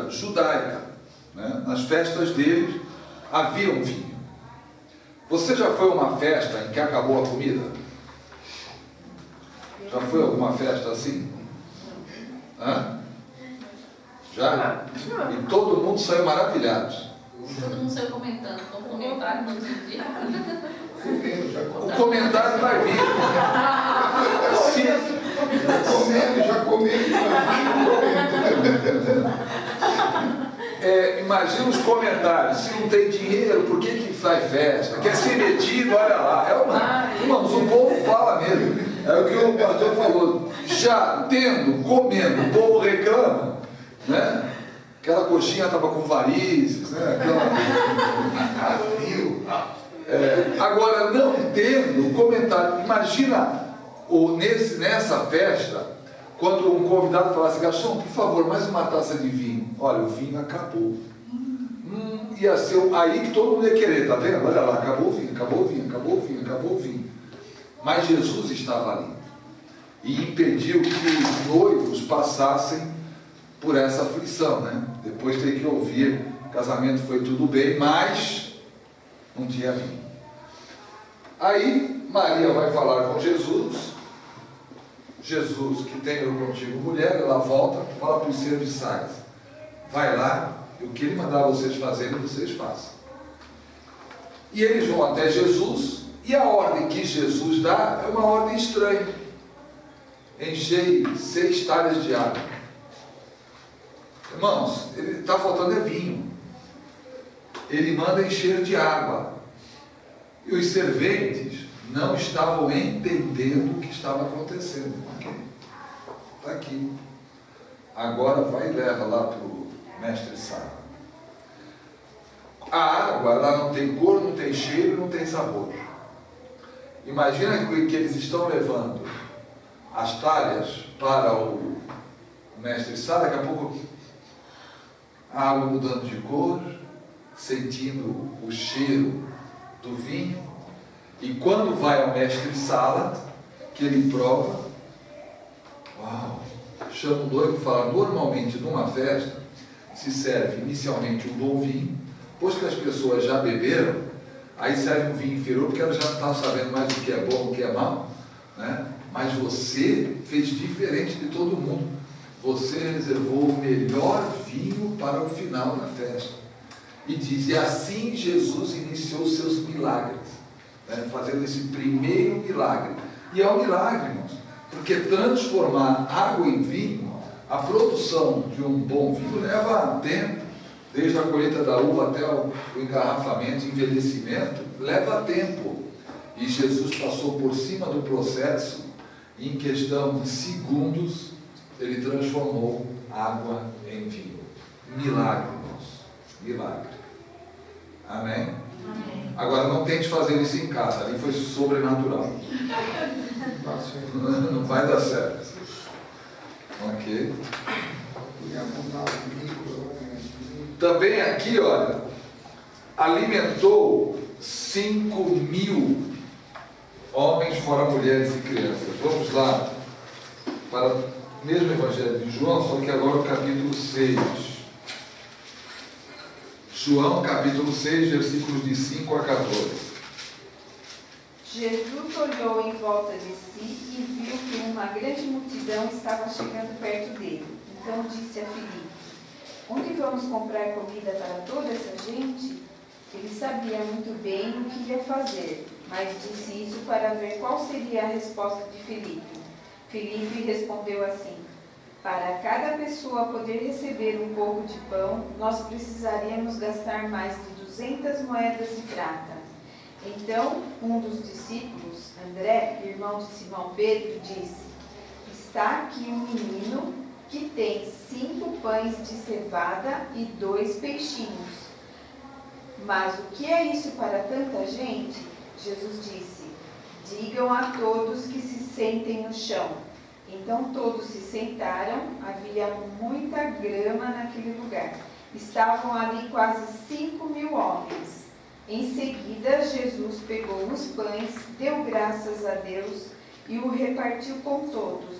cultura judaica, né? Nas festas deles havia um vinho. Você já foi a uma festa em que acabou a comida? Já foi a alguma festa assim? Hã? Já? E todo mundo saiu maravilhado. Todo mundo saiu comentando, com comentário no dia. O comentário vai vir. Já comendo. Imagina os comentários. Se não tem dinheiro, por que faz festa? Quer ser metido, olha lá. Irmãos, o povo fala mesmo. É o que o pastor falou. Já tendo, comendo, o povo reclama, né? Aquela coxinha estava com varizes, né? Agora, não tendo comentário. Imagina nessa festa, quando um convidado falasse: garçom, por favor, mais uma taça de vinho. Olha, o vinho acabou. Ia ser aí que todo mundo ia querer, tá vendo? Olha lá, acabou o vinho, acabou o vinho, acabou o vinho, acabou o vinho. Mas Jesus estava ali e impediu que os noivos passassem por essa aflição, né? Depois tem que ouvir: o casamento foi tudo bem, mas não tinha vinho. Aí Maria vai falar com Jesus. Jesus, que tenho contigo mulher, ela volta, fala para os serviçais: vai lá, e o que ele mandar vocês fazerem, vocês façam. E eles vão até Jesus, e a ordem que Jesus dá é uma ordem estranha: enchei 6 talhas de água. Irmãos, ele está faltando vinho. Ele manda encher de água. E os serventes não estavam entendendo o que estava acontecendo. Está aqui. Agora vai e leva lá para o mestre Sala. A água, ela não tem cor, não tem cheiro, não tem sabor. Imagina que eles estão levando as talhas para o mestre Sala, daqui a pouco a água mudando de cor, sentindo o cheiro do vinho, e quando vai ao mestre Sala, que ele prova, uau, chama o noivo e fala: normalmente numa festa se serve inicialmente um bom vinho, depois que as pessoas já beberam, aí serve um vinho inferior, porque elas já estão sabendo mais o que é bom, o que é mal, né? Mas você fez diferente de todo mundo. Você reservou o melhor vinho para o final da festa. E diz: e assim Jesus iniciou os seus milagres, né? Fazendo esse primeiro milagre. E é um milagre, irmãos, porque transformar água em vinho, a produção de um bom vinho leva tempo, desde a colheita da uva até o engarrafamento, envelhecimento, leva tempo. E Jesus passou por cima do processo, e em questão de segundos, ele transformou água em vinho. Milagre, irmãos. Milagre. Amém? Amém. Agora não tente fazer isso em casa, ali foi sobrenatural. Não vai dar certo. Ok? Também aqui, olha, alimentou 5.000 homens, fora mulheres e crianças. Vamos lá para o mesmo Evangelho de João, só que agora o capítulo 6. João, capítulo 6, versículos de 5 a 14. Jesus olhou em volta de si e viu que uma grande multidão estava chegando perto dele. Então disse a Filipe: onde vamos comprar comida para toda essa gente? Ele sabia muito bem o que ia fazer, mas disse isso para ver qual seria a resposta de Filipe. Filipe respondeu assim: para cada pessoa poder receber um pouco de pão, nós precisaríamos gastar mais de 200 moedas de prata. Então, um dos discípulos, André, irmão de Simão Pedro, disse: está aqui um menino que tem 5 pães de cevada e 2 peixinhos. Mas o que é isso para tanta gente? Jesus disse: digam a todos que se sentem no chão. Então todos se sentaram, havia muita grama naquele lugar. Estavam ali quase 5.000 homens. Em seguida, Jesus pegou os pães, deu graças a Deus e o repartiu com todos.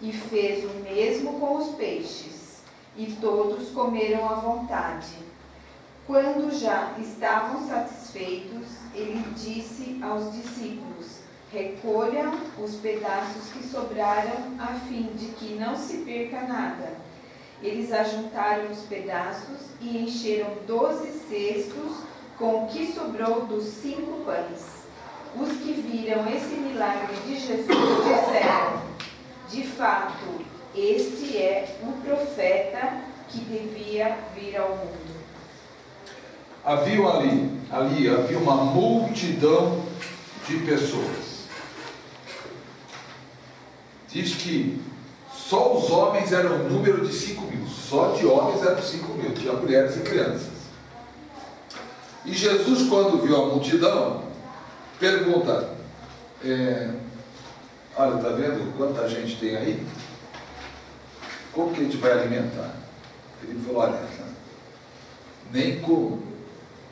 E fez o mesmo com os peixes. e todos comeram à vontade. Quando já estavam satisfeitos, ele disse aos discípulos: recolham os pedaços que sobraram, a fim de que não se perca nada. Eles ajuntaram os pedaços e encheram 12 cestos com o que sobrou dos 5 pães. Os que viram esse milagre de Jesus disseram: de fato, este é o profeta que devia vir ao mundo. Havia uma multidão de pessoas. Diz que só os homens eram o número de 5.000. Só de homens eram 5.000, tinha mulheres e crianças. E Jesus, quando viu a multidão, pergunta: olha, está vendo quanta gente tem aí? Como que a gente vai alimentar? Ele falou: olha, nem com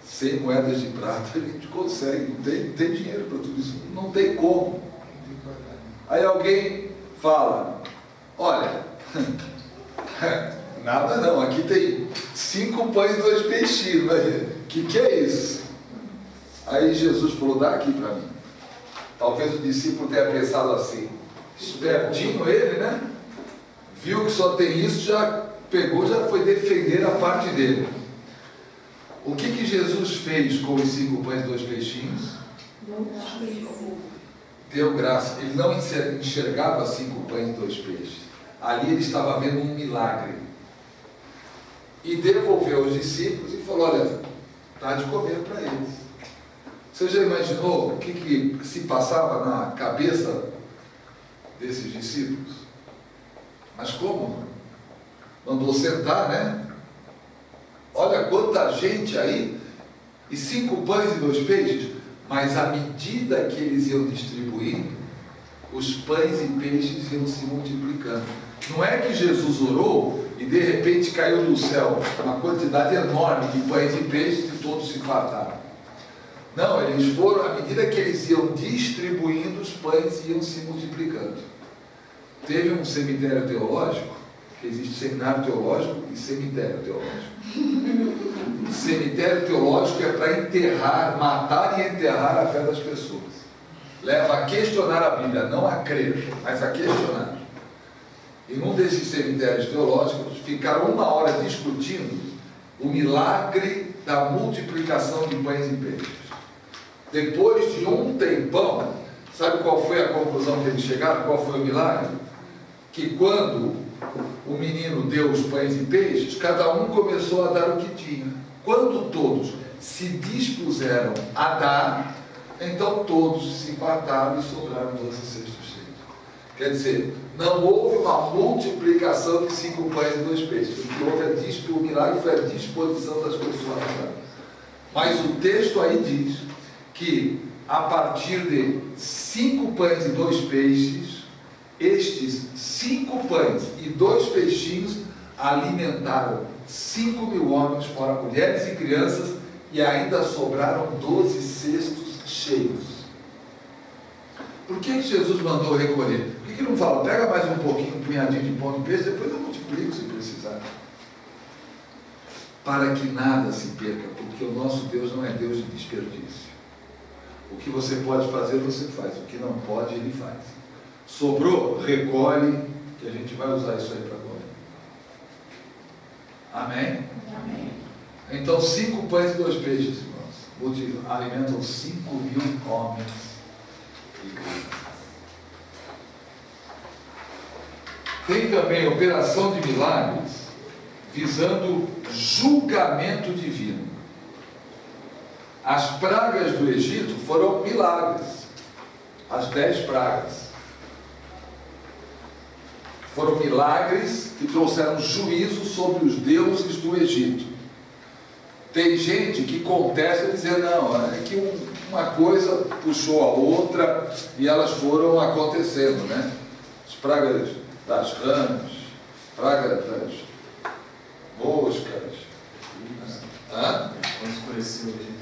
100 moedas de prata a gente consegue, não tem dinheiro para tudo isso, não tem como. Aí alguém fala: olha, nada não, aqui tem 5 pães e 2 peixinhos, o que é isso? Aí Jesus falou: dá aqui para mim. Talvez o discípulo tenha pensado assim, espertinho ele, né? Viu que só tem isso, já pegou, já foi defender a parte dele. O que Jesus fez com os 5 pães e 2 peixinhos? Deu graça. Ele não enxergava 5 pães e 2 peixes. Ali ele estava vendo um milagre. E devolveu aos discípulos e falou: olha, dá de comer para eles. Você já imaginou o que se passava na cabeça desses discípulos? Mas como? Mandou sentar, né? Olha quanta gente aí, e 5 pães e 2 peixes, mas à medida que eles iam distribuindo, os pães e peixes iam se multiplicando. Não é que Jesus orou e de repente caiu do céu uma quantidade enorme de pães e peixes e todos se fartaram. Não, eles foram, à medida que eles iam distribuindo, os pães iam se multiplicando. Teve um cemitério teológico, que existe seminário teológico e cemitério teológico. Cemitério teológico é para enterrar, matar e enterrar a fé das pessoas. Leva a questionar a Bíblia, não a crer, mas a questionar. E num desses cemitérios teológicos, ficaram 1 hora discutindo o milagre da multiplicação de pães e peixes. Depois de um tempão, sabe qual foi a conclusão que eles chegaram? Qual foi o milagre? Que quando o menino deu os pães e peixes, cada um começou a dar o que tinha. Quando todos se dispuseram a dar, então todos se fartaram e sobraram 12 cestos cheios. Quer dizer, não houve uma multiplicação de 5 pães e 2 peixes. O que houve o milagre foi a disposição das pessoas a dar. Mas o texto aí diz que a partir de 5 pães e 2 peixes, estes 5 pães e 2 peixinhos alimentaram 5.000 homens, fora mulheres e crianças, e ainda sobraram 12 cestos cheios. Por que Jesus mandou recolher? Por que não fala: pega mais um pouquinho, um punhadinho de pão e peixe, depois eu multiplico se precisar? Para que nada se perca, porque o nosso Deus não é Deus de desperdício. O que você pode fazer, você faz. O que não pode, ele faz. Sobrou, recolhe, que a gente vai usar isso aí para comer. Amém? Amém. Então, 5 pães e 2 peixes, irmãos, alimentam 5.000 homens e crianças. Tem também operação de milagres visando julgamento divino. As pragas do Egito foram milagres. As 10 pragas foram milagres que trouxeram juízo sobre os deuses do Egito. Tem gente que contesta dizendo: não, é que uma coisa puxou a outra e elas foram acontecendo, né? As pragas das rãs, pragas das moscas.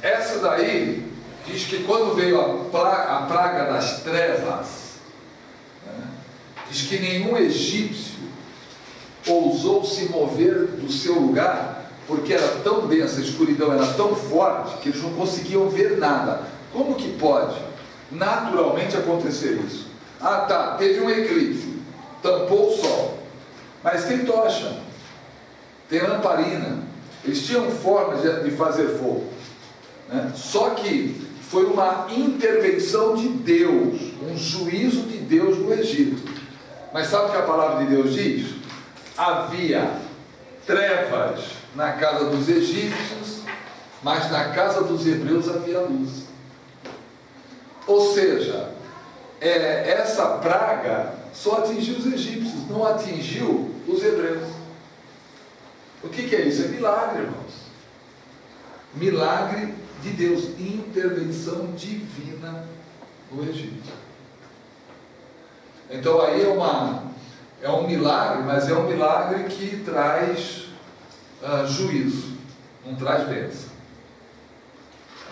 Essa daí diz que quando veio a praga das trevas, né, diz que nenhum egípcio ousou se mover do seu lugar, porque era tão densa, a escuridão era tão forte, que eles não conseguiam ver nada. Como que pode naturalmente acontecer isso? Ah tá, teve um eclipse, tampou o sol, mas tem tocha, tem lamparina, eles tinham formas de fazer fogo, né? Só que foi uma intervenção de Deus, um juízo de Deus no Egito. Mas sabe o que a palavra de Deus diz? Havia trevas na casa dos egípcios, mas na casa dos hebreus havia luz. Ou seja, essa praga só atingiu os egípcios, não atingiu os hebreus. O que é isso? É milagre, irmãos. Milagre de Deus, intervenção divina no Egito. Então aí é um milagre, mas é um milagre que traz juízo, não traz bênção.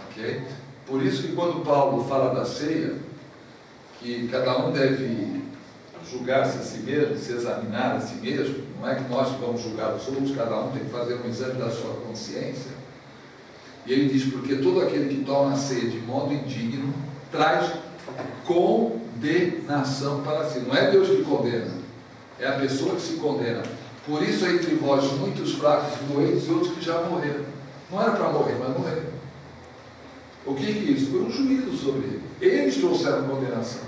Ok? Por isso que quando Paulo fala da ceia, que cada um deve julgar-se a si mesmo, se examinar a si mesmo, não é que nós vamos julgar os outros, cada um tem que fazer um exame da sua consciência. E ele diz, porque todo aquele que toma a ceia de modo indigno, traz condenação para si. Não é Deus que condena, é a pessoa que se condena. Por isso há entre vós muitos fracos e doentes e outros que já morreram. Não era para morrer, mas morreram. O que é isso? Foi um juízo sobre ele. Eles trouxeram condenação.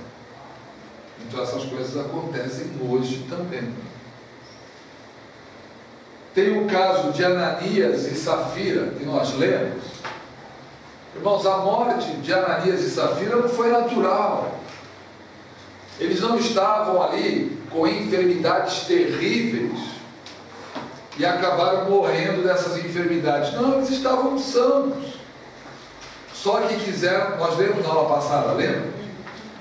Então essas coisas acontecem hoje também. Tem o caso de Ananias e Safira, que nós lemos. Irmãos, a morte de Ananias e Safira não foi natural. Eles não estavam ali com enfermidades terríveis e acabaram morrendo dessas enfermidades. Não, eles estavam sãos. Só que quiseram, nós lemos na aula passada, lembra?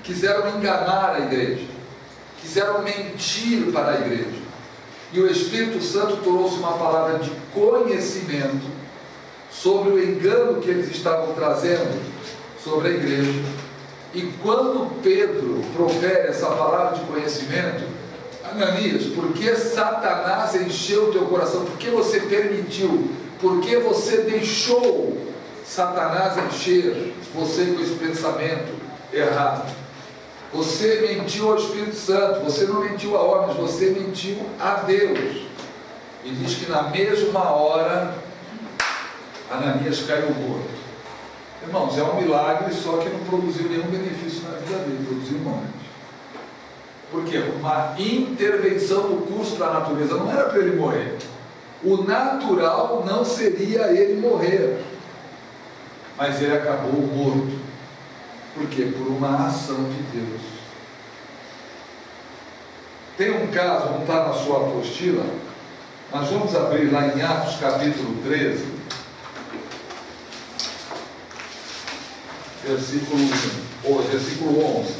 Quiseram enganar a igreja. Quiseram mentir para a igreja. E o Espírito Santo trouxe uma palavra de conhecimento sobre o engano que eles estavam trazendo sobre a igreja. E quando Pedro profere essa palavra de conhecimento, Ananias, por que Satanás encheu o teu coração? Por que você permitiu? Por que você deixou Satanás encher você com esse pensamento errado? Você mentiu ao Espírito Santo, você não mentiu a homens, você mentiu a Deus. E diz que na mesma hora, Ananias caiu morto. Irmãos, é um milagre, só que não produziu nenhum benefício na vida dele, produziu morte. Por quê? Uma intervenção no curso da natureza, não era para ele morrer. O natural não seria ele morrer, mas ele acabou morto. Por quê? Por uma ação de Deus. Tem um caso, não está na sua apostila, mas vamos abrir lá em Atos capítulo 13, versículo 11.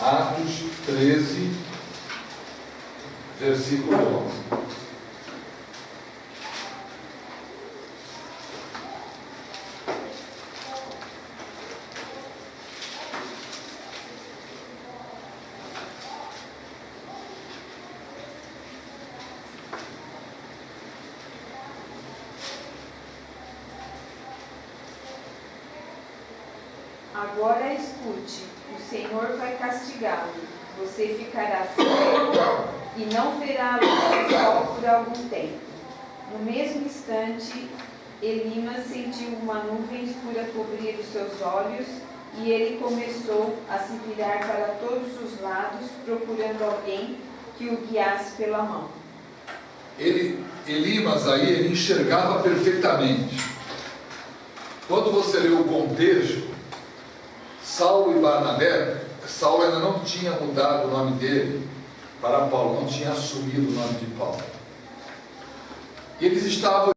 Atos 13, versículo 11. Agora escute, o Senhor vai castigá-lo. Você ficará cego e não verá a luz do sol por algum tempo. No mesmo instante, Elimas sentiu uma nuvem escura cobrir os seus olhos e ele começou a se virar para todos os lados, procurando alguém que o guiasse pela mão. Elimas aí, ele enxergava perfeitamente. Quando você lê o contexto, Saulo e Barnabé, Saulo ainda não tinha mudado o nome dele para Paulo, não tinha assumido o nome de Paulo. Eles estavam